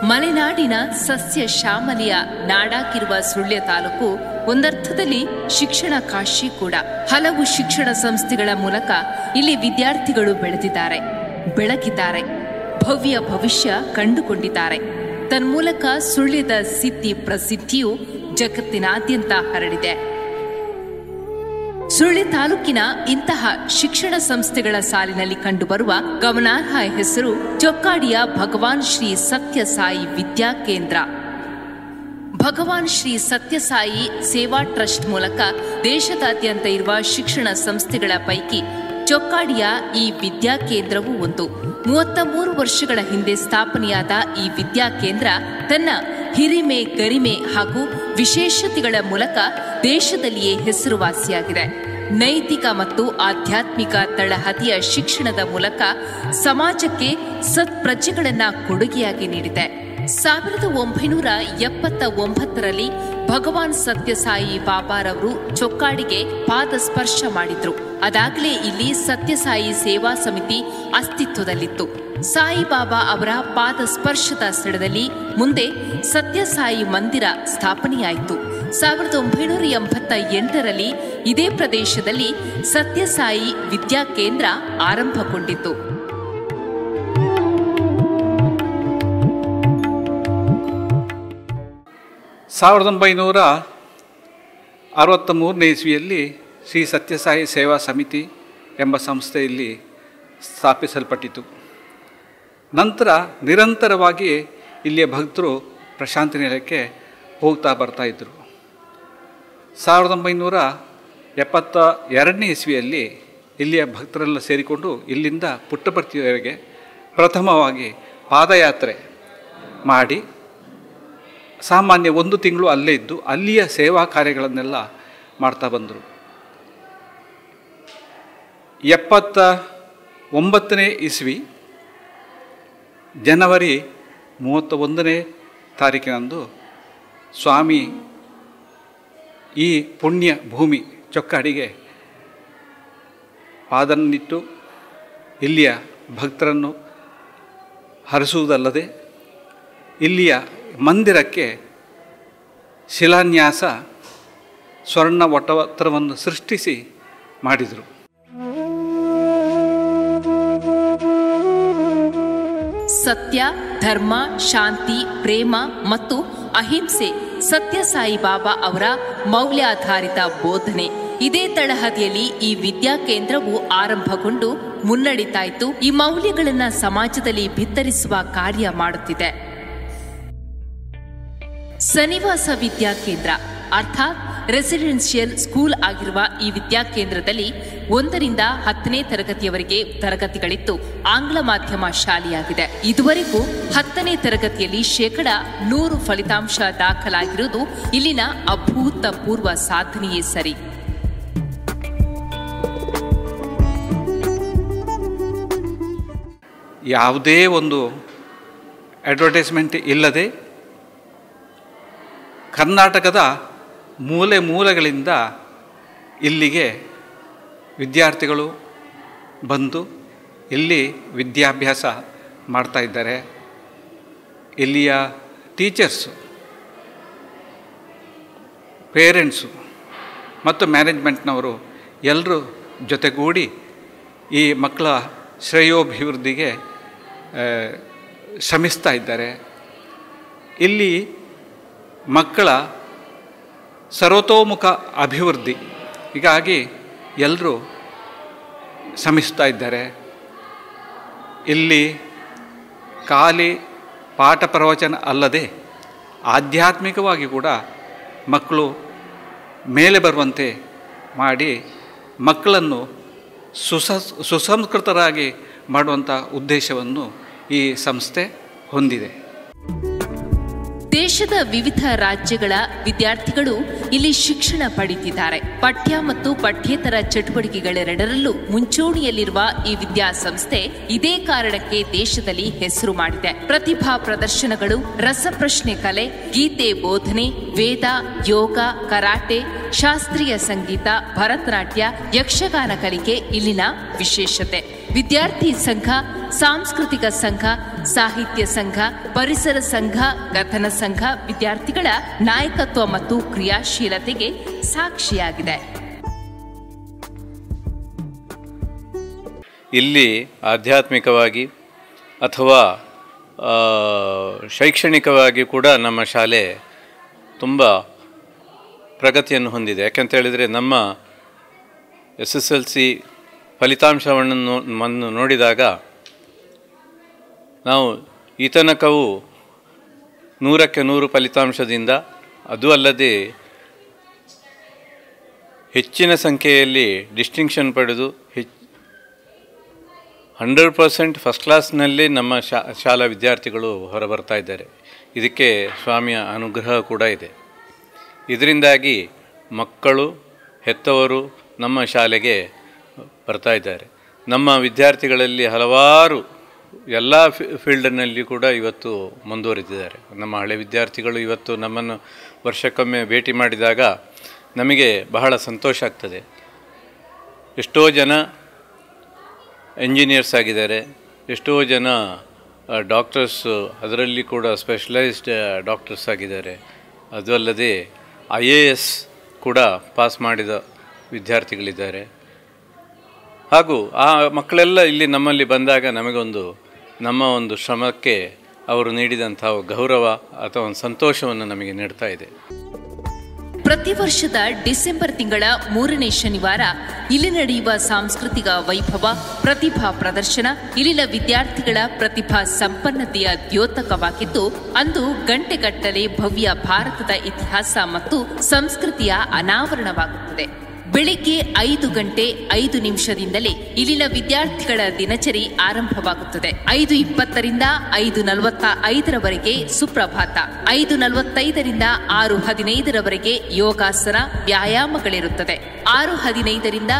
ಮಲೆನಾಡಿನ ಸಸ್ಯ ಶ್ಯಾಮಲೆಯ ನಾಡಾಗಿರುವ ಸುಳ್ಯ ತಾಲೂಕು ಒಂದರ್ಥದಲ್ಲಿ ಶಿಕ್ಷಣ ಕಾಶಿ ಕೂಡ. ಹಲವು ಶಿಕ್ಷಣ ಸಂಸ್ಥೆಗಳ ಮೂಲಕ ಇಲ್ಲಿ ವಿದ್ಯಾರ್ಥಿಗಳು ಬೆಳಗಿದ್ದಾರೆ, ಭವ್ಯ ಭವಿಷ್ಯ ಕಂಡುಕೊಂಡಿದ್ದಾರೆ. ತನ್ಮೂಲಕ ಸುಳ್ಯದ ಸಿದ್ಧಿ ಪ್ರಸಿದ್ಧಿಯು ಜಗತ್ತಿನಾದ್ಯಂತ ಹರಡಿದೆ. ಸುಳ್ಯ ತಾಲೂಕಿನ ಇಂತಹ ಶಿಕ್ಷಣ ಸಂಸ್ಥೆಗಳ ಸಾಲಿನಲ್ಲಿ ಕಂಡುಬರುವ ಗಮನಾರ್ಹ ಹೆಸರು ಚೊಕ್ಕಾಡಿಯ ಭಗವಾನ್ ಶ್ರೀ ಸತ್ಯಸಾಯಿ ವಿದ್ಯಾಕೇಂದ್ರ. ಭಗವಾನ್ ಶ್ರೀ ಸತ್ಯಸಾಯಿ ಸೇವಾ ಟ್ರಸ್ಟ್ ಮೂಲಕ ದೇಶದಾದ್ಯಂತ ಇರುವ ಶಿಕ್ಷಣ ಸಂಸ್ಥೆಗಳ ಪೈಕಿ ಚೊಕ್ಕಾಡಿಯ ಈ ವಿದ್ಯಾಕೇಂದ್ರವೂ ಒಂದು. 33 ವರ್ಷಗಳ ಹಿಂದೆ ಸ್ಥಾಪನೆಯಾದ ಈ ವಿದ್ಯಾಕೇಂದ್ರ ತನ್ನ ಹಿರಿಮೆ, ಗರಿಮೆ ಹಾಗೂ ವಿಶೇಷತೆಗಳ ಮೂಲಕ ದೇಶದಲ್ಲಿಯೇ ಹೆಸರುವಾಸಿಯಾಗಿದೆ. ನೈತಿಕ ಮತ್ತು ಆಧ್ಯಾತ್ಮಿಕ ತಳಹದಿಯ ಶಿಕ್ಷಣದ ಮೂಲಕ ಸಮಾಜಕ್ಕೆ ಸತ್ಪ್ರಜೆಗಳನ್ನು ಕೊಡುಗೆಯಾಗಿ ನೀಡಿದೆ. 1979ರಲ್ಲಿ ಭಗವಾನ್ ಸತ್ಯಸಾಯಿ ಬಾಬಾರವರು ಚೊಕ್ಕಾಡಿಗೆ ಪಾದ ಸ್ಪರ್ಶ ಮಾಡಿದ್ರು. ಅದಾಗಲೇ ಇಲ್ಲಿ ಸತ್ಯಸಾಯಿ ಸೇವಾ ಸಮಿತಿ ಅಸ್ತಿತ್ವದಲ್ಲಿತ್ತು. ಸಾಯಿಬಾಬಾ ಅವರ ಪಾದ ಸ್ಪರ್ಶದ ಸ್ಥಳದಲ್ಲಿ ಮುಂದೆ ಸತ್ಯಸಾಯಿ ಮಂದಿರ ಸ್ಥಾಪನೆಯಾಯಿತು. 1988ರಲ್ಲಿ ಇದೇ ಪ್ರದೇಶದಲ್ಲಿ ಸತ್ಯಸಾಯಿ ವಿದ್ಯಾಕೇಂದ್ರ ಆರಂಭಗೊಂಡಿತು. 1963ನೇ ಇಸ್ವಿಯಲ್ಲಿ ಶ್ರೀ ಸತ್ಯಸಾಯಿ ಸೇವಾ ಸಮಿತಿ ಎಂಬ ಸಂಸ್ಥೆಯಲ್ಲಿ ಸ್ಥಾಪಿಸಲ್ಪಟ್ಟಿತು. ನಂತರ ನಿರಂತರವಾಗಿ ಇಲ್ಲಿಯ ಭಕ್ತರು ಪ್ರಶಾಂತಿ ನಿಲಯಕ್ಕೆ ಹೋಗ್ತಾ ಬರ್ತಾಯಿದ್ರು. 1972ನೇ ಇಸ್ವಿಯಲ್ಲಿ ಇಲ್ಲಿಯ ಭಕ್ತರೆಲ್ಲ ಸೇರಿಕೊಂಡು ಇಲ್ಲಿಂದ ಪುಟ್ಟಪರ್ತಿಯವರೆಗೆ ಪ್ರಥಮವಾಗಿ ಪಾದಯಾತ್ರೆ ಮಾಡಿ ಸಾಮಾನ್ಯ 1 ತಿಂಗಳು ಅಲ್ಲೇ ಇದ್ದು ಅಲ್ಲಿಯ ಸೇವಾ ಕಾರ್ಯಗಳನ್ನೆಲ್ಲ ಮಾಡ್ತಾ ಬಂದರು. 79ನೇ ಇಸ್ವಿ ಜನವರಿ 31ನೇ ತಾರೀಕಿನಂದು ಸ್ವಾಮಿ ಈ ಪುಣ್ಯ ಭೂಮಿ ಚೊಕ್ಕಾಡಿಗೆ ಪಾದನ್ನಿಟ್ಟು ಇಲ್ಲಿಯ ಭಕ್ತರನ್ನು ಹರಿಸುವುದಲ್ಲದೆ ಇಲ್ಲಿಯ ಮಂದಿರಕ್ಕೆ ಶಿಲಾನ್ಯಾಸ ಸ್ವರ್ಣ ವಟವತ್ರವನ್ನು ಸೃಷ್ಟಿಸಿ ಮಾಡಿದರು. ಸತ್ಯ, ಧರ್ಮ, ಶಾಂತಿ, ಪ್ರೇಮ ಮತ್ತು ಅಹಿಂಸೆ ಸತ್ಯಸಾಯಿ ಬಾಬಾ ಅವರ ಮೌಲ್ಯಾಧಾರಿತ ಬೋಧನೆ. ಇದೇ ತಳಹದಿಯಲ್ಲಿ ಈ ವಿದ್ಯಾಕೇಂದ್ರವು ಆರಂಭಗೊಂಡು ಮುನ್ನಡೀತಾಯಿತು. ಈ ಮೌಲ್ಯಗಳನ್ನು ಸಮಾಜದಲ್ಲಿ ಬಿತ್ತರಿಸುವ ಕಾರ್ಯ ಮಾಡುತ್ತಿದೆ. ಸನ್ನಿವಾಸ ವಿದ್ಯಾಕೇಂದ್ರ ಅರ್ಥಾತ್ ರೆಸಿಡೆನ್ಷಿಯಲ್ ಸ್ಕೂಲ್ ಆಗಿರುವ ಈ ವಿದ್ಯಾಕೇಂದ್ರದಲ್ಲಿ 1ರಿಂದ 10ನೇ ತರಗತಿಯವರೆಗೆ ತರಗತಿಗಳಿದ್ದು ಆಂಗ್ಲ ಮಾಧ್ಯಮ ಶಾಲೆಯಾಗಿದೆ. ಇದುವರೆಗೂ 10ನೇ ತರಗತಿಯಲ್ಲಿ 100% ಫಲಿತಾಂಶ ದಾಖಲಾಗಿರುವುದು ಇಲ್ಲಿನ ಅಭೂತಪೂರ್ವ ಸಾಧನೆಯೇ ಸರಿ. ಯಾವುದೇ ಒಂದು ಅಡ್ವರ್ಟೈಸ್ಮೆಂಟ್ ಇಲ್ಲದೆ ಕರ್ನಾಟಕದ ಮೂಲೆ ಮೂಲೆಗಳಿಂದ ಇಲ್ಲಿಗೆ ವಿದ್ಯಾರ್ಥಿಗಳು ಬಂದು ಇಲ್ಲಿ ವಿದ್ಯಾಭ್ಯಾಸ ಮಾಡ್ತಾ ಇದ್ದಾರೆ. ಇಲ್ಲಿಯ ಟೀಚರ್ಸು, ಪೇರೆಂಟ್ಸು ಮತ್ತು ಮ್ಯಾನೇಜ್ಮೆಂಟ್ನವರು ಎಲ್ಲರೂ ಜೊತೆಗೂಡಿ ಈ ಮಕ್ಕಳ ಶ್ರೇಯೋಭಿವೃದ್ಧಿಗೆ ಶ್ರಮಿಸ್ತಾ ಇದ್ದಾರೆ. ಇಲ್ಲಿ ಮಕ್ಕಳ ಸರ್ವತೋಮುಖ ಅಭಿವೃದ್ಧಿ ಹೀಗಾಗಿ ಎಲ್ಲರೂ ಶ್ರಮಿಸ್ತಾ ಇದ್ದಾರೆ. ಇಲ್ಲಿ ಖಾಲಿ ಪಾಠ ಪ್ರವಚನ ಅಲ್ಲದೆ ಆಧ್ಯಾತ್ಮಿಕವಾಗಿ ಕೂಡ ಮಕ್ಕಳು ಮೇಲೆ ಬರುವಂತೆ ಮಾಡಿ ಮಕ್ಕಳನ್ನು ಸುಸಂಸ್ಕೃತರಾಗಿ ಮಾಡುವಂಥ ಉದ್ದೇಶವನ್ನು ಈ ಸಂಸ್ಥೆ ಹೊಂದಿದೆ. ದೇಶದ ವಿವಿಧ ರಾಜ್ಯಗಳ ವಿದ್ಯಾರ್ಥಿಗಳು ಇಲ್ಲಿ ಶಿಕ್ಷಣ ಪಡೆದಿದ್ದಾರೆ. ಪಠ್ಯ ಮತ್ತು ಪಠ್ಯೇತರ ಚಟುವಟಿಕೆಗಳೆರಡರಲ್ಲೂ ಮುಂಚೂಣಿಯಲ್ಲಿರುವ ಈ ವಿದ್ಯಾಸಂಸ್ಥೆ ಇದೇ ಕಾರಣಕ್ಕೆ ದೇಶದಲ್ಲಿ ಹೆಸರು ಮಾಡಿದೆ. ಪ್ರತಿಭಾ ಪ್ರದರ್ಶನಗಳು, ರಸಪ್ರಶ್ನೆ ಕಲೆ, ಗೀತೆ ಬೋಧನೆ, ವೇದ, ಯೋಗ, ಕರಾಟೆ, ಶಾಸ್ತ್ರೀಯ ಸಂಗೀತ, ಭರತನಾಟ್ಯ, ಯಕ್ಷಗಾನ ಕಲಿಕೆ ಇಲ್ಲಿನ ವಿಶೇಷತೆ. ವಿದ್ಯಾರ್ಥಿ ಸಂಘ, ಸಾಂಸ್ಕೃತಿಕ ಸಂಘ, ಸಾಹಿತ್ಯ ಸಂಘ, ಪರಿಸರ ಸಂಘ, ಕಥನ ಸಂಘ ವಿದ್ಯಾರ್ಥಿಗಳ ನಾಯಕತ್ವ ಮತ್ತು ಕ್ರಿಯಾಶೀಲತೆಗೆ ಸಾಕ್ಷಿಯಾಗಿದೆ. ಇಲ್ಲಿ ಆಧ್ಯಾತ್ಮಿಕವಾಗಿ ಅಥವಾ ಶೈಕ್ಷಣಿಕವಾಗಿ ಕೂಡ ನಮ್ಮ ಶಾಲೆ ತುಂಬ ಪ್ರಗತಿಯನ್ನು ಹೊಂದಿದೆ. ಯಾಕೆಂತೇಳಿದರೆ ನಮ್ಮ SSLC ಫಲಿತಾಂಶವನ್ನು ನೋಡಿದಾಗ ನಾವು ಈ ತನಕವೂ 100ಕ್ಕೆ 100 ಫಲಿತಾಂಶದಿಂದ, ಅದೂ ಅಲ್ಲದೆ ಹೆಚ್ಚಿನ ಸಂಖ್ಯೆಯಲ್ಲಿ ಡಿಸ್ಟಿಂಕ್ಷನ್ ಪಡೆದು 100% ಫಸ್ಟ್ ಕ್ಲಾಸ್ನಲ್ಲಿ ನಮ್ಮ ಶಾಲಾ ವಿದ್ಯಾರ್ಥಿಗಳು ಹೊರಬರ್ತಾ ಇದ್ದಾರೆ. ಇದಕ್ಕೆ ಸ್ವಾಮಿಯ ಅನುಗ್ರಹ ಕೂಡ ಇದೆ. ಇದರಿಂದಾಗಿ ಮಕ್ಕಳು, ಹೆತ್ತವರು ನಮ್ಮ ಶಾಲೆಗೆ ಬರ್ತಾ ಇದ್ದಾರೆ. ನಮ್ಮ ವಿದ್ಯಾರ್ಥಿಗಳಲ್ಲಿ ಹಲವಾರು ಎಲ್ಲ ಫೀಲ್ಡ್ನಲ್ಲಿ ಕೂಡ ಇವತ್ತು ಮುಂದುವರಿದಿದ್ದಾರೆ. ನಮ್ಮ ಹಳೆ ವಿದ್ಯಾರ್ಥಿಗಳು ಇವತ್ತು ನಮ್ಮನ್ನು ವರ್ಷಕ್ಕೊಮ್ಮೆ ಭೇಟಿ ಮಾಡಿದಾಗ ನಮಗೆ ಬಹಳ ಸಂತೋಷ ಆಗ್ತದೆ. ಎಷ್ಟೋ ಜನ ಎಂಜಿನಿಯರ್ಸ್ ಆಗಿದ್ದಾರೆ, ಎಷ್ಟೋ ಜನ ಡಾಕ್ಟರ್ಸ್, ಅದರಲ್ಲಿ ಕೂಡ ಸ್ಪೆಷಲೈಸ್ಡ್ ಡಾಕ್ಟರ್ಸ್ ಆಗಿದ್ದಾರೆ. ಅದು ಅಲ್ಲದೆ IAS ಕೂಡ ಪಾಸ್ ಮಾಡಿದ ವಿದ್ಯಾರ್ಥಿಗಳಿದ್ದಾರೆ. ಹಾಗೂ ಆ ಮಕ್ಕಳೆಲ್ಲ ಇಲ್ಲಿ ನಮ್ಮಲ್ಲಿ ಬಂದಾಗ ನಮ್ಮ ಒಂದು ಶ್ರಮಕ್ಕೆ ಅವರು ನೀಡಿದಂಥ ಗೌರವ ಅಥವಾ ಒಂದು ಸಂತೋಷವನ್ನು ನಮಗೆ ನೀಡ್ತಾ ಇದೆ. ಪ್ರತಿ ವರ್ಷದ ಡಿಸೆಂಬರ್ ತಿಂಗಳ 3ನೇ ಶನಿವಾರ ಇಲ್ಲಿ ನಡೆಯುವ ಸಾಂಸ್ಕೃತಿಕ ವೈಭವ, ಪ್ರತಿಭಾ ಪ್ರದರ್ಶನ ಇಲ್ಲಿನ ವಿದ್ಯಾರ್ಥಿಗಳ ಪ್ರತಿಭಾ ಸಂಪನ್ನತೆಯ ದ್ಯೋತಕವಾಗಿದ್ದು, ಅಂದು ಗಂಟೆಗಟ್ಟಲೆ ಭವ್ಯ ಭಾರತದ ಇತಿಹಾಸ ಮತ್ತು ಸಂಸ್ಕೃತಿಯ ಅನಾವರಣವಾಗುತ್ತದೆ. ಬೆಳಿಗ್ಗೆ 5:05 ಇಲ್ಲಿನ ವಿದ್ಯಾರ್ಥಿಗಳ ದಿನಚರಿ ಆರಂಭವಾಗುತ್ತದೆ. 5:20ರಿಂದ 5:45 ಸುಪ್ರಭಾತ, 5:45ರಿಂದ 6:15 ಯೋಗಾಸನ ವ್ಯಾಯಾಮಗಳಿರುತ್ತದೆ. 6:15ರಿಂದ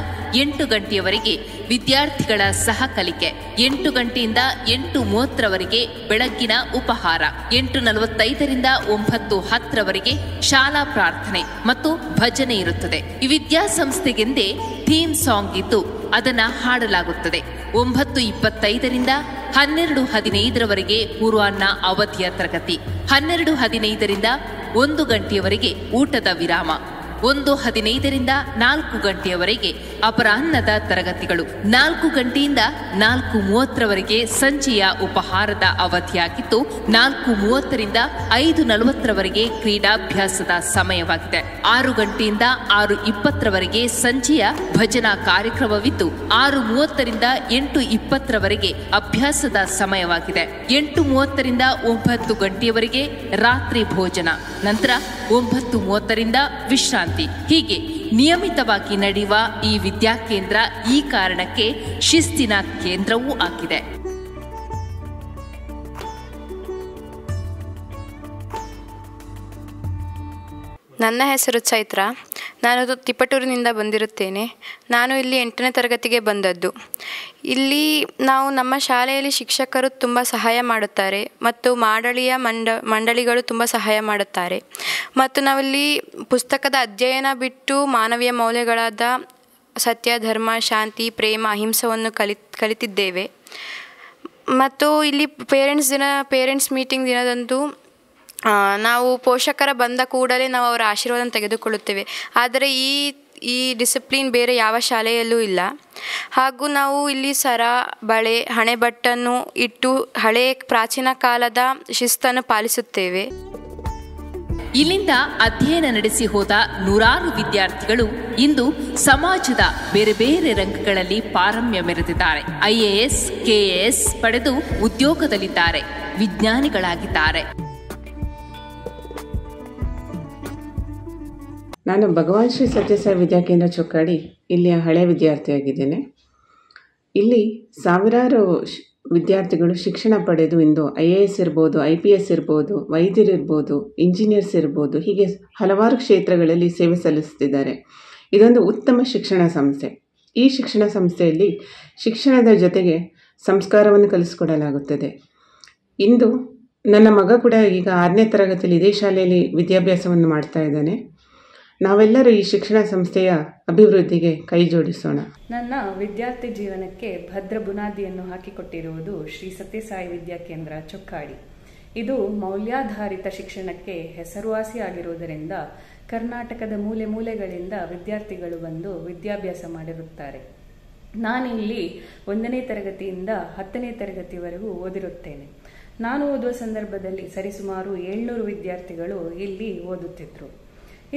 8 ವಿದ್ಯಾರ್ಥಿಗಳ ಸಹ ಕಲಿಕೆ, 8 ಗಂಟೆಯಿಂದ 8:30 ಬೆಳಗ್ಗಿನ ಉಪಹಾರ, 8:45ರಿಂದ 9:10 ಶಾಲಾ ಪ್ರಾರ್ಥನೆ ಮತ್ತು ಭಜನೆ ಇರುತ್ತದೆ. ಈ ವಿದ್ಯಾಸಂಸ್ಥೆಗೆಂದೇ ಥೀಮ್ ಸಾಂಗ್ ಇದ್ದು ಅದನ್ನು ಹಾಡಲಾಗುತ್ತದೆ. 9:25ರಿಂದ 12:15 ಪೂರ್ವಾಹ್ನ ಅವಧಿಯ ತರಗತಿ, 12:15ರಿಂದ 1 ಊಟದ ವಿರಾಮ, 1:15ರಿಂದ 4 ಅಪರಾಹ್ನದ ತರಗತಿಗಳು, 4 ಗಂಟೆಯಿಂದ 4:30 ಸಂಜೆಯ ಉಪಹಾರದ ಅವಧಿಯಾಗಿದ್ದು, 4:30ರಿಂದ 5:40 ಕ್ರೀಡಾಭ್ಯಾಸದ ಸಮಯವಾಗಿದೆ. 6 ಗಂಟೆಯಿಂದ 6:20 ಸಂಜೆಯ ಭಜನಾ ಕಾರ್ಯಕ್ರಮವಿದ್ದು, 6:30ರಿಂದ 8:20 ಅಭ್ಯಾಸದ ಸಮಯವಾಗಿದೆ. 8:30ರಿಂದ 9 ರಾತ್ರಿ ಭೋಜನ, ನಂತರ 9:30ರಿಂದ ವಿಶ್ರಾಂತಿ. ಹೀಗೆ ನಿಯಮಿತವಾಗಿ ನಡೆಯುವ ಈ ವಿದ್ಯಾಕೇಂದ್ರ ಈ ಕಾರಣಕ್ಕೆ ಶಿಸ್ತಿನ ಕೇಂದ್ರವೂ ಆಗಿದೆ. ನನ್ನ ಹೆಸರು ಚೈತ್ರ. ನಾನು ತಿಪಟೂರಿನಿಂದ ಬಂದಿರುತ್ತೇನೆ. ನಾನು ಇಲ್ಲಿ 8ನೇ ತರಗತಿಗೆ ಬಂದದ್ದು. ಇಲ್ಲಿ ನಮ್ಮ ಶಾಲೆಯಲ್ಲಿ ಶಿಕ್ಷಕರು ತುಂಬ ಸಹಾಯ ಮಾಡುತ್ತಾರೆ ಮತ್ತು ಮಂಡಳಿಗಳು ತುಂಬ ಸಹಾಯ ಮಾಡುತ್ತಾರೆ. ಮತ್ತು ನಾವಿಲ್ಲಿ ಪುಸ್ತಕದ ಅಧ್ಯಯನ ಬಿಟ್ಟು ಮಾನವೀಯ ಮೌಲ್ಯಗಳಾದ ಸತ್ಯ, ಧರ್ಮ, ಶಾಂತಿ, ಪ್ರೇಮ, ಅಹಿಂಸೆಯನ್ನು ಕಲಿತಿದ್ದೇವೆ. ಮತ್ತು ಇಲ್ಲಿ ಪೇರೆಂಟ್ಸ್ ಮೀಟಿಂಗ್ ದಿನದಂದು ನಾವು ಪೋಷಕರ ಬಂದ ಕೂಡಲೇ ನಾವು ಅವರ ಆಶೀರ್ವಾದ ತೆಗೆದುಕೊಳ್ಳುತ್ತೇವೆ. ಆದರೆ ಈ ಡಿಸಿಪ್ಲಿನ್ ಬೇರೆ ಯಾವ ಶಾಲೆಯಲ್ಲೂ ಇಲ್ಲ. ಹಾಗೂ ನಾವು ಇಲ್ಲಿ ಸರ, ಬಳೆ, ಹಣೆಬಟ್ಟನ್ನು ಇಟ್ಟು ಹಳೆಯ ಪ್ರಾಚೀನ ಕಾಲದ ಶಿಸ್ತನ್ನು ಪಾಲಿಸುತ್ತೇವೆ. ಇಲ್ಲಿಂದ ಅಧ್ಯಯನ ನಡೆಸಿ ಹೋದ ನೂರಾರು ವಿದ್ಯಾರ್ಥಿಗಳು ಇಂದು ಸಮಾಜದ ಬೇರೆ ಬೇರೆ ರಂಗಗಳಲ್ಲಿ ಪಾರಮ್ಯ ಮೆರೆದಿದ್ದಾರೆ. IAS, KAS ಪಡೆದು ಉದ್ಯೋಗದಲ್ಲಿದ್ದಾರೆ, ವಿಜ್ಞಾನಿಗಳಾಗಿದ್ದಾರೆ. ನಾನು ಭಗವಾನ್ ಶ್ರೀ ಸತ್ಯಸಾಯಿ ವಿದ್ಯಾಕೇಂದ್ರ ಚೊಕ್ಕಾಡಿ ಇಲ್ಲಿಯ ಹಳೆಯ ವಿದ್ಯಾರ್ಥಿಯಾಗಿದ್ದೇನೆ. ಇಲ್ಲಿ ಸಾವಿರಾರು ವಿದ್ಯಾರ್ಥಿಗಳು ಶಿಕ್ಷಣ ಪಡೆದು ಇಂದು IAS ಇರ್ಬೋದು, IPS ಇರ್ಬೋದು, ವೈದ್ಯರಿರ್ಬೋದು, ಇಂಜಿನಿಯರ್ಸ್ ಇರ್ಬೋದು, ಹೀಗೆ ಹಲವಾರು ಕ್ಷೇತ್ರಗಳಲ್ಲಿ ಸೇವೆ ಸಲ್ಲಿಸುತ್ತಿದ್ದಾರೆ. ಇದೊಂದು ಉತ್ತಮ ಶಿಕ್ಷಣ ಸಂಸ್ಥೆ. ಈ ಶಿಕ್ಷಣ ಸಂಸ್ಥೆಯಲ್ಲಿ ಶಿಕ್ಷಣದ ಜೊತೆಗೆ ಸಂಸ್ಕಾರವನ್ನು ಕಲಿಸಿಕೊಡಲಾಗುತ್ತದೆ. ಇಂದು ನನ್ನ ಮಗ ಕೂಡ ಈಗ 6ನೇ ತರಗತಿಯಲ್ಲಿ ಇದೇ ಶಾಲೆಯಲ್ಲಿ ವಿದ್ಯಾಭ್ಯಾಸವನ್ನು ಮಾಡ್ತಾ ಇದ್ದಾನೆ. ನಾವೆಲ್ಲರೂ ಈ ಶಿಕ್ಷಣ ಸಂಸ್ಥೆಯ ಅಭಿವೃದ್ಧಿಗೆ ಕೈ ಜೋಡಿಸೋಣ. ನನ್ನ ವಿದ್ಯಾರ್ಥಿ ಜೀವನಕ್ಕೆ ಭದ್ರ ಬುನಾದಿಯನ್ನು ಹಾಕಿಕೊಟ್ಟಿರುವುದು ಶ್ರೀ ಸತ್ಯಸಾಯಿ ವಿದ್ಯಾಕೇಂದ್ರ ಚೊಕ್ಕಾಡಿ. ಇದು ಮೌಲ್ಯಾಧಾರಿತ ಶಿಕ್ಷಣಕ್ಕೆ ಹೆಸರುವಾಸಿಯಾಗಿರುವುದರಿಂದ ಕರ್ನಾಟಕದ ಮೂಲೆ ಮೂಲೆಗಳಿಂದ ವಿದ್ಯಾರ್ಥಿಗಳು ಬಂದು ವಿದ್ಯಾಭ್ಯಾಸ ಮಾಡಿರುತ್ತಾರೆ. ನಾನಿಲ್ಲಿ 1ನೇ ತರಗತಿಯಿಂದ 10ನೇ ತರಗತಿವರೆಗೂ ಓದಿರುತ್ತೇನೆ. ನಾನು ಓದುವ ಸಂದರ್ಭದಲ್ಲಿ ಸರಿಸುಮಾರು 700 ವಿದ್ಯಾರ್ಥಿಗಳು ಇಲ್ಲಿ ಓದುತ್ತಿದ್ದರು.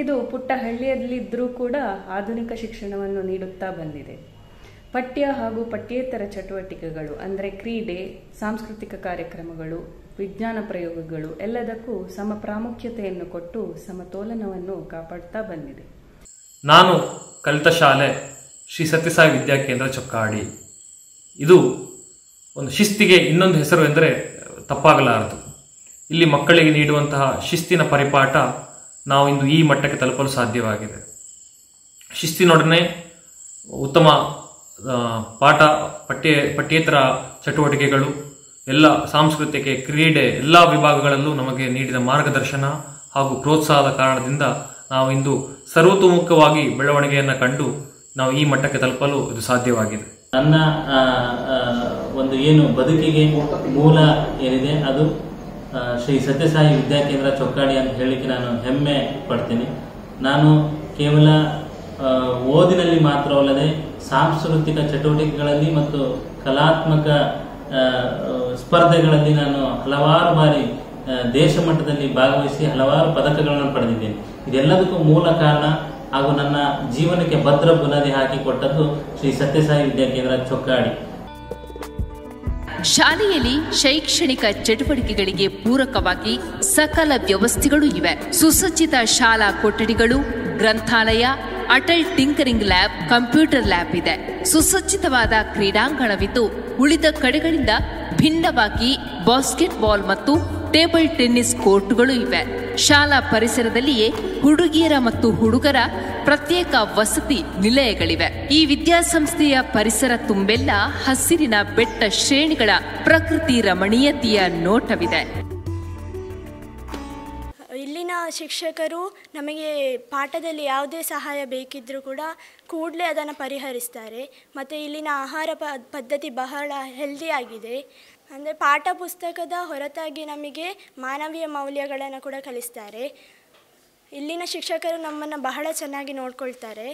ಇದು ಪುಟ್ಟ ಹಳ್ಳಿಯಲ್ಲಿದ್ದರೂ ಕೂಡ ಆಧುನಿಕ ಶಿಕ್ಷಣವನ್ನು ನೀಡುತ್ತಾ ಬಂದಿದೆ. ಪಠ್ಯ ಹಾಗೂ ಪಠ್ಯೇತರ ಚಟುವಟಿಕೆಗಳು ಅಂದರೆ ಕ್ರೀಡೆ, ಸಾಂಸ್ಕೃತಿಕ ಕಾರ್ಯಕ್ರಮಗಳು, ವಿಜ್ಞಾನ ಪ್ರಯೋಗಗಳು ಎಲ್ಲದಕ್ಕೂ ಸಮ ಪ್ರಾಮುಖ್ಯತೆಯನ್ನು ಕೊಟ್ಟು ಸಮತೋಲನವನ್ನು ಕಾಪಾಡುತ್ತಾ ಬಂದಿದೆ. ನಾನು ಕಲಿತ ಶಾಲೆ ಶ್ರೀ ಸತ್ಯಸಾಯಿ ವಿದ್ಯಾಕೇಂದ್ರ ಚೊಕ್ಕಾಡಿ. ಇದು ಒಂದು ಶಿಸ್ತಿಗೆ ಇನ್ನೊಂದು ಹೆಸರು ಎಂದರೆ ತಪ್ಪಾಗಲಾರದು. ಇಲ್ಲಿ ಮಕ್ಕಳಿಗೆ ನೀಡುವಂತಹ ಶಿಸ್ತಿನ ಪರಿಪಾಠ ನಾವು ಇಂದು ಈ ಮಟ್ಟಕ್ಕೆ ತಲುಪಲು ಸಾಧ್ಯವಾಗಿದೆ. ಶಿಸ್ತಿನೊಡನೆ ಉತ್ತಮ ಪಠ್ಯೇತರ ಚಟುವಟಿಕೆಗಳು, ಎಲ್ಲ ಸಾಂಸ್ಕೃತಿಕ, ಕ್ರೀಡೆ ಎಲ್ಲ ವಿಭಾಗಗಳಲ್ಲೂ ನಮಗೆ ನೀಡಿದ ಮಾರ್ಗದರ್ಶನ ಹಾಗೂ ಪ್ರೋತ್ಸಾಹದ ಕಾರಣದಿಂದ ನಾವು ಇಂದು ಸರ್ವತೋಮುಖವಾಗಿ ಬೆಳವಣಿಗೆಯನ್ನು ಕಂಡು ನಾವು ಈ ಮಟ್ಟಕ್ಕೆ ತಲುಪಲು ಇದು ಸಾಧ್ಯವಾಗಿದೆ. ನನ್ನ ಒಂದು ಏನು ಬದುಕಿಗೆ ಮೂಲ ಏನಿದೆ ಅದು ಶ್ರೀ ಸತ್ಯಸಾಯಿ ವಿದ್ಯಾಕೇಂದ್ರ ಚೊಕ್ಕಾಡಿ ಅಂತ ಹೇಳಿಕ್ಕೆ ನಾನು ಹೆಮ್ಮೆ ಪಡ್ತೀನಿ. ನಾನು ಕೇವಲ ಓದಿನಲ್ಲಿ ಮಾತ್ರವಲ್ಲದೆ ಸಾಂಸ್ಕೃತಿಕ ಚಟುವಟಿಕೆಗಳಲ್ಲಿ ಮತ್ತು ಕಲಾತ್ಮಕ ಸ್ಪರ್ಧೆಗಳಲ್ಲಿ ನಾನು ಹಲವಾರು ಬಾರಿ ದೇಶ ಮಟ್ಟದಲ್ಲಿ ಭಾಗವಹಿಸಿ ಹಲವಾರು ಪದಕಗಳನ್ನು ಪಡೆದಿದ್ದೇನೆ. ಇದೆಲ್ಲದಕ್ಕೂ ಮೂಲ ಕಾರಣ ಹಾಗೂ ನನ್ನ ಜೀವನಕ್ಕೆ ಭದ್ರ ಬುನಾದಿ ಹಾಕಿಕೊಟ್ಟದ್ದು ಶ್ರೀ ಸತ್ಯಸಾಯಿ ವಿದ್ಯಾಕೇಂದ್ರ ಚೊಕ್ಕಾಡಿ. ಶಾಲೆಯಲ್ಲಿ ಶೈಕ್ಷಣಿಕ ಚಟುವಟಿಕೆಗಳಿಗೆ ಪೂರಕವಾಗಿ ಸಕಲ ವ್ಯವಸ್ಥೆಗಳು ಇವೆ. ಸುಸಜ್ಜಿತ ಶಾಲಾ ಕೊಠಡಿಗಳು, ಗ್ರಂಥಾಲಯ, Atal tinkering lab, computer lab ಇದೆ. ಸುಸಜ್ಜಿತವಾದ ಕ್ರೀಡಾಂಗಣವಿದ್ದು ಉಳಿದ ಕಡೆಗಳಿಂದ ಭಿನ್ನವಾಗಿ ಬಾಸ್ಕೆಟ್ಬಾಲ್ ಮತ್ತು ಟೇಬಲ್ ಟೆನ್ನಿಸ್ ಕೋರ್ಟ್ಗಳು ಇವೆ. ಶಾಲಾ ಪರಿಸರದಲ್ಲಿಯೇ ಹುಡುಗಿಯರ ಮತ್ತು ಹುಡುಗರ ಪ್ರತ್ಯೇಕ ವಸತಿ ನಿಲಯಗಳಿವೆ. ಈ ವಿದ್ಯಾಸಂಸ್ಥೆಯ ಪರಿಸರ ತುಂಬೆಲ್ಲ ಹಸಿರಿನ ಬೆಟ್ಟ ಶ್ರೇಣಿಗಳ ಪ್ರಕೃತಿ ರಮಣೀಯತೆಯ ನೋಟವಿದೆ. ಇಲ್ಲಿನ ಶಿಕ್ಷಕರು ನಮಗೆ ಪಾಠದಲ್ಲಿ ಯಾವುದೇ ಸಹಾಯ ಬೇಕಿದ್ದರೂ ಕೂಡ ಕೂಡಲೇ ಅದನ್ನು ಪರಿಹರಿಸ್ತಾರೆ. ಮತ್ತು ಇಲ್ಲಿನ ಆಹಾರ ಪದ್ಧತಿ ಬಹಳ ಹೆಲ್ದಿಯಾಗಿದೆ. ಅಂದರೆ ಪಾಠ ಪುಸ್ತಕದ ಹೊರತಾಗಿ ನಮಗೆ ಮಾನವೀಯ ಮೌಲ್ಯಗಳನ್ನು ಕೂಡ ಕಲಿಸ್ತಾರೆ. ಇಲ್ಲಿನ ಶಿಕ್ಷಕರು ನಮ್ಮನ್ನು ಬಹಳ ಚೆನ್ನಾಗಿ ನೋಡ್ಕೊಳ್ತಾರೆ.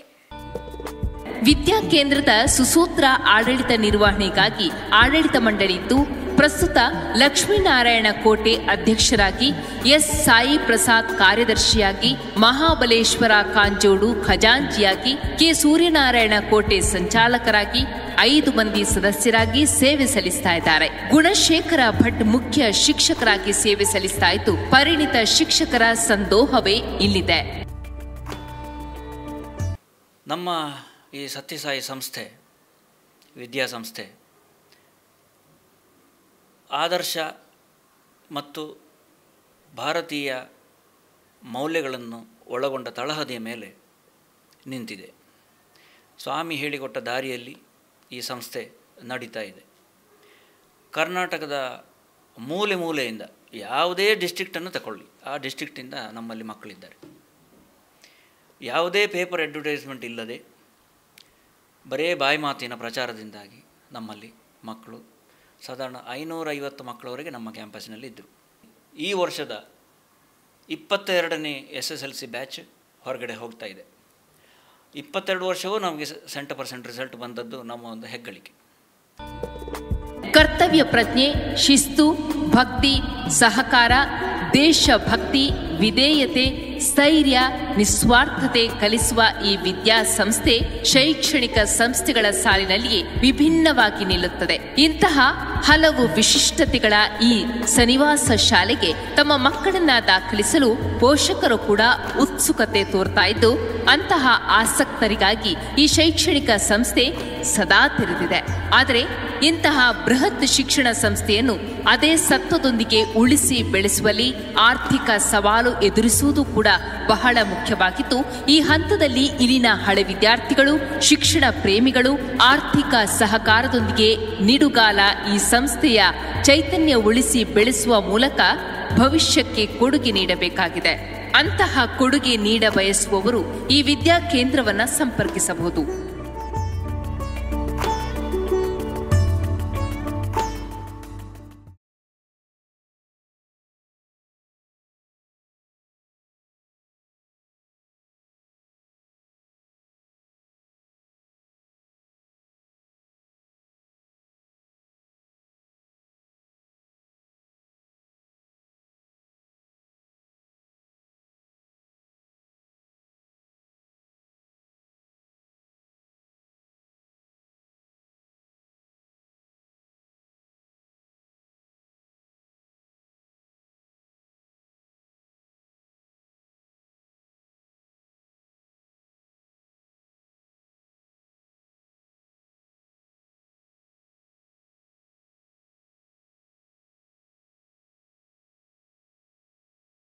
ವಿದ್ಯಾಕೇಂದ್ರದ ಸುಸೂತ್ರ ಆಡಳಿತ ನಿರ್ವಹಣೆಗಾಗಿ ಆಡಳಿತ ಮಂಡಳಿ ಇದ್ದು ಪ್ರಸ್ತುತ ಲಕ್ಷ್ಮೀನಾರಾಯಣ ಕೋಟೆ ಅಧ್ಯಕ್ಷರಾಗಿ, ಎಸ್ ಸಾಯಿ ಪ್ರಸಾದ್ ಕಾರ್ಯದರ್ಶಿಯಾಗಿ, ಮಹಾಬಲೇಶ್ವರ ಕಾಂಜೋಡು ಖಜಾಂಚಿಯಾಗಿ, ಕೆ ಸೂರ್ಯನಾರಾಯಣ ಕೋಟೆ ಸಂಚಾಲಕರಾಗಿ 5 ಮಂದಿ ಸದಸ್ಯರಾಗಿ ಸೇವೆ ಸಲ್ಲಿಸ್ತಾ ಇದ್ದಾರೆ. ಗುಣಶೇಖರ ಭಟ್ ಮುಖ್ಯ ಶಿಕ್ಷಕರಾಗಿ ಸೇವೆ ಸಲ್ಲಿಸ್ತಾ ಇದ್ದು ಪರಿಣಿತ ಶಿಕ್ಷಕರ ಸಂದೋಹವೇ ಇಲ್ಲಿದೆ. ನಮ್ಮ ಈ ಸತ್ಯಸಾಯಿ ಸಂಸ್ಥೆ, ವಿದ್ಯಾಸಂಸ್ಥೆ ಆದರ್ಶ ಮತ್ತು ಭಾರತೀಯ ಮೌಲ್ಯಗಳನ್ನು ಒಳಗೊಂಡ ತಳಹದಿಯ ಮೇಲೆ ನಿಂತಿದೆ. ಸ್ವಾಮಿ ಹೇಳಿಕೊಟ್ಟ ದಾರಿಯಲ್ಲಿ ಈ ಸಂಸ್ಥೆ ನಡೀತಾ ಇದೆ. ಕರ್ನಾಟಕದ ಮೂಲೆ ಮೂಲೆಯಿಂದ ಯಾವುದೇ ಡಿಸ್ಟ್ರಿಕ್ಟನ್ನು ತಗೊಳ್ಳಿ, ಆ ಡಿಸ್ಟ್ರಿಕ್ಟಿಂದ ನಮ್ಮಲ್ಲಿ ಮಕ್ಕಳಿದ್ದಾರೆ. ಯಾವುದೇ ಪೇಪರ್ ಅಡ್ವರ್ಟೈಸ್ಮೆಂಟ್ ಇಲ್ಲದೆ ಬರೇ ಬಾಯಿ ಮಾತಿನ ಪ್ರಚಾರದಿಂದಾಗಿ ನಮ್ಮಲ್ಲಿ ಮಕ್ಕಳು ಸಾಧಾರಣ 550 ಮಕ್ಕಳವರೆಗೆ ನಮ್ಮ ಕ್ಯಾಂಪಸ್ಸಿನಲ್ಲಿ ಇದ್ದರು. ಈ ವರ್ಷದ 22ನೇ SSLC ಬ್ಯಾಚ್ ಹೊರಗಡೆ ಹೋಗ್ತಾ ಇದೆ. 22 ವರ್ಷವೂ ನಮಗೆ 100% ರಿಸಲ್ಟ್ ಬಂದದ್ದು ನಮ್ಮ ಒಂದು ಹೆಗ್ಗಳಿಕೆ. ಕರ್ತವ್ಯ ಪ್ರಜ್ಞೆ, ಶಿಸ್ತು, ಭಕ್ತಿ, ಸಹಕಾರ, ದೇಶಭಕ್ತಿ, ವಿಧೇಯತೆ, ಸ್ಥೈರ್ಯ, ನಿಸ್ವಾರ್ಥತೆ ಕಲಿಸುವ ಈ ವಿದ್ಯಾಸಂಸ್ಥೆ ಶೈಕ್ಷಣಿಕ ಸಂಸ್ಥೆಗಳ ಸಾಲಿನಲ್ಲಿಯೇ ವಿಭಿನ್ನವಾಗಿ ನಿಲ್ಲುತ್ತದೆ. ಇಂತಹ ಹಲವು ವಿಶಿಷ್ಟತೆಗಳ ಈ ಸನ್ನಿವಾಸ ಶಾಲೆಗೆ ತಮ್ಮ ಮಕ್ಕಳನ್ನ ದಾಖಲಿಸಲು ಪೋಷಕರು ಕೂಡ ಉತ್ಸುಕತೆ ತೋರ್ತಾ ಇದ್ದು, ಅಂತಹ ಆಸಕ್ತರಿಗಾಗಿ ಈ ಶೈಕ್ಷಣಿಕ ಸಂಸ್ಥೆ ಸದಾ ತೆರೆದಿದೆ. ಆದರೆ ಇಂತಹ ಬೃಹತ್ ಶಿಕ್ಷಣ ಸಂಸ್ಥೆಯನ್ನು ಅದೇ ಸತ್ವದೊಂದಿಗೆ ಉಳಿಸಿ ಬೆಳೆಸುವಲ್ಲಿ ಆರ್ಥಿಕ ಸವಾಲು ಎದುರಿಸುವುದು ಕೂಡ ಬಹಳ ಮುಖ್ಯವಾಗಿದ್ದು, ಈ ಹಂತದಲ್ಲಿ ಇಲ್ಲಿನ ಹಳೆ ವಿದ್ಯಾರ್ಥಿಗಳು, ಶಿಕ್ಷಣ ಪ್ರೇಮಿಗಳು ಆರ್ಥಿಕ ಸಹಕಾರದೊಂದಿಗೆ ನಿಡುಗಾಲ ಈ ಸಂಸ್ಥೆಯ ಚೈತನ್ಯ ಉಳಿಸಿ ಬೆಳೆಸುವ ಮೂಲಕ ಭವಿಷ್ಯಕ್ಕೆ ಕೊಡುಗೆ ನೀಡಬೇಕಾಗಿದೆ. ಅಂತಹ ಕೊಡುಗೆ ನೀಡ ಬಯಸುವವರು ಈ ವಿದ್ಯಾ ಕೇಂದ್ರವನ್ನು ಸಂಪರ್ಕಿಸಬಹುದು.